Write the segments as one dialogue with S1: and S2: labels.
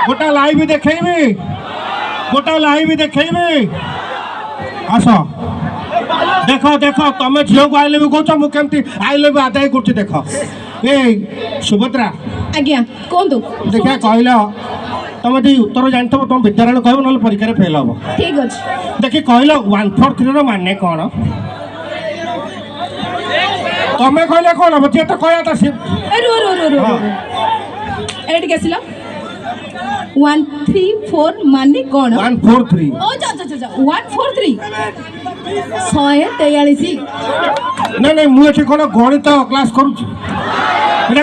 S1: गोटा लाइव देखेबी गोटा लाइव देखेबी आस देख देख तुम झील को आई लव कौच मुझे आई लव आदाय कर देख ए सुभद्रा
S2: आज्ञा कहतु
S1: देखिए कहल तुम यदि उत्तर जान तुम विद्यालय कह ना परीक्षा फेल हम
S2: ठीक अच्छे
S1: देखिए कहल 143 माने कौन तुम्हें कहले कौन हम जी तो कहता सी
S2: रो रो रो रो एट के 134 माने कौन
S1: 143
S2: ओ जा जा जा 143 143
S1: नहीं नहीं मुझे कौन गणित क्लास करुँच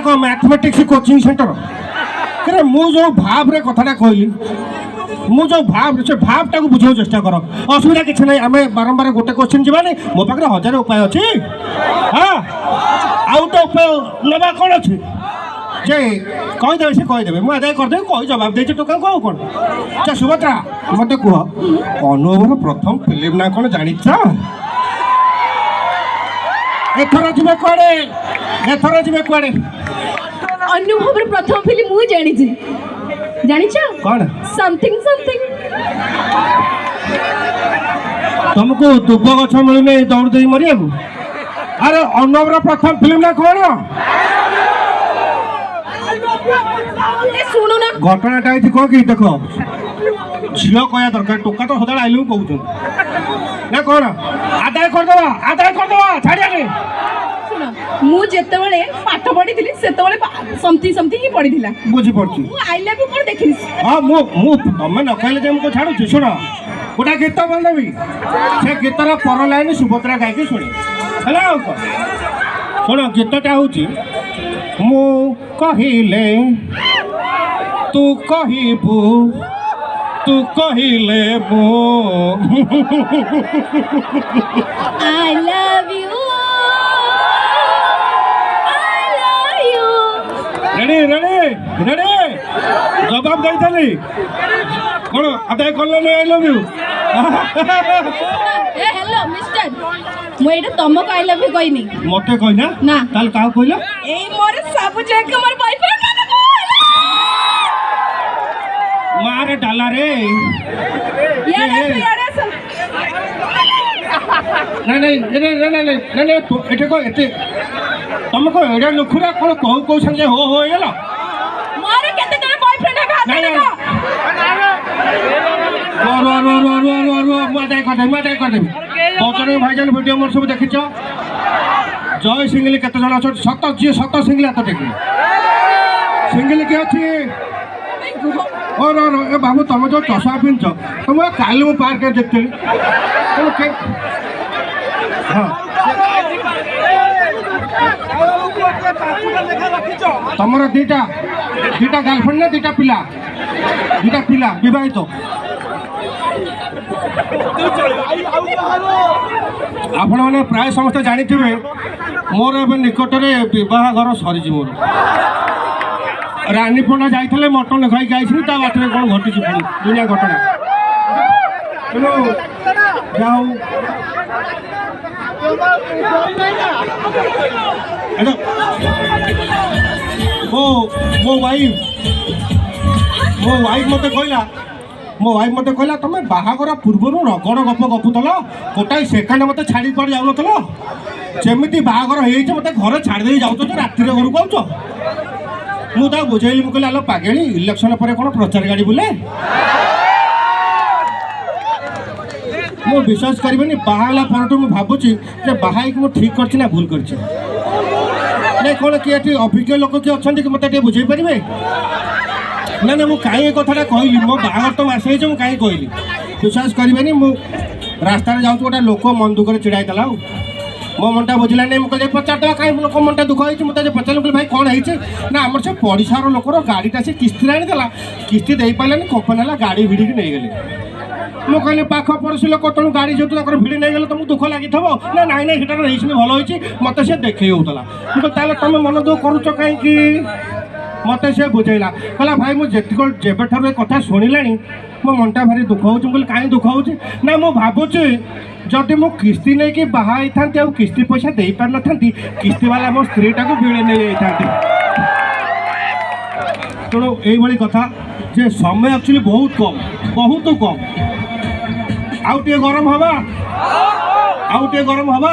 S1: कौन मैथमेटिक्स कोचिंग सेंटर क्या मुझे भाव रे कथाटा कहली मुझे भाव से भावटा को बुझाऊ चेष्टा कर असुविधा किसी ना आम बारंबार गोटे क्वेश्चन जावानी मो पाखे 1000 उपाय अच्छी हाँ आउ तो उपाय ना कौन अच्छी जे कहीदेवे से कहीदेवे मुझे आदाय करदेवी कही जवाब दे टोका कौ कौन अच्छा सुभद्रा मत कह अनुभव प्रथम फिल्म ना कौन जान एथर जी कड़े एथर जी कड़े
S2: अनुभव प्रथम फिल्म मुझे जानी जानी
S1: कौन
S2: समथिंग समथिंग
S1: तुमको दुब गछ मिलूनी दौड़ दे मरिया अरे अनुभव प्रथम फिल्म ना कौन
S2: शुणु ना
S1: घटनाटा ये कह कि देख झील कह दरकार टोका तो सदा आइलू कहते ना कौन आदाय करदे छाड़िया
S2: शुण मुझे पाठ पढ़ी सेतबले समथिंग समथिंग ही पढ़ी
S1: बुझी पड़ी
S2: आई लव यू कौन देखी
S1: हाँ तुम न कहले मुझे छाड़ू शुण गोटे गीत बोलदेवी से गीतर पर लाइन सुभद्रा गायकी शुणी है शुण गीतटा हूँ मु कहिले तू कहबू तू कहिले मो
S2: I love you
S1: ready ready ready जवाब दे कौन आदाय कल I love you
S2: hello mister मुझे तुमको आई लव यू कहनी
S1: मत कहना
S2: ना
S1: ताल क्या कहल
S2: ए मोर सब जगह मोर बॉयफ्रेंड
S1: मारे डाला रे नहीं नहीं नहीं नहीं नहीं नहीं एटे को एटे तुम को एडा लुखुरा कोन कहू कहू संगे हो गेल
S2: मोर केते जण बॉयफ्रेंड है हाथ
S1: नहीं
S2: देखो
S1: रो रो रो रो रो रो मदाय कर दे बचन भाईजान वीडियो मोर सब देखिछ जय सिंगली केते जण छ सत जी सत सिंगली हाथ टेकी सिंगली के अछि ओ रो रो ए बाबू तुम जो चषा पिंच तुम काल मु पार्क देखते हाँ तमर दीटा गर्लफ्रेंड ना दीटा पिला विवाहित आपण मैंने प्राय समस्त जानी मोर ए निकट में बहाघर सरी मोर रानीपड़ा जाइए मटन खाई आई बाटर कौन घटी दुनिया घटना जाऊ मो वाइफ मत कहला तुम बाहागर पूर्वर रगड़ गप गपुल गोटाए सेकेंड मत छाड़ी पड़ जाऊन जमी बाहागर हो मत घर छाड़ी जाऊँ राति घर को आउच मुझे बुझेली मुझे आलो पागेली इलेक्शन पर कौन प्रचार गाड़ी बुले मु विश्वास करें बाहला पर भावुची बाहा ठीक कर भूल कर कौन किए अभिज्ञ लोक किए अच्छा कि मत बुझे पारे ना ना मुझे कहीं कथा कहली मो बाहर तो मसे मुझे कहीं कहली विश्वास करें मु रास्ता जाऊँ गोटे लोक मन दुख चिड़ाई देला मो मनटा बुझला नहीं मुझे पचार कहीं लोक मनटा दुख होती मुझे पचार भाई कौन है ना आम से पड़शार लोकर गाड़ीटा से किस्ती आनीला किस्ती दे पारानी कंपनी है गाड़ी भिड़ी नहीं गली मु कहली पाख पड़ोसी लोक तेणु गाड़ी जो भिड़ी नहीं गले तुमको दुख लगी ना ना ना सीटा रही भल होती मत से देखे होता मुझे तुम मन दुख करुच कहीं मत से बुझेला कहला भाई मुझे जेबे कथा शुणिला मो मनटा भारी दुख हो कहीं दुख हो ना मु भावुची जदि मु किस्ती नहीं कि बाहा था किस्ती पैसा दे पार न था किस्ती वाला मो स्त्री टाक भिड़े नहीं जाता तेणु यही कथा जे समय एक्चुअली बहुत कम आउ टे गरम हवा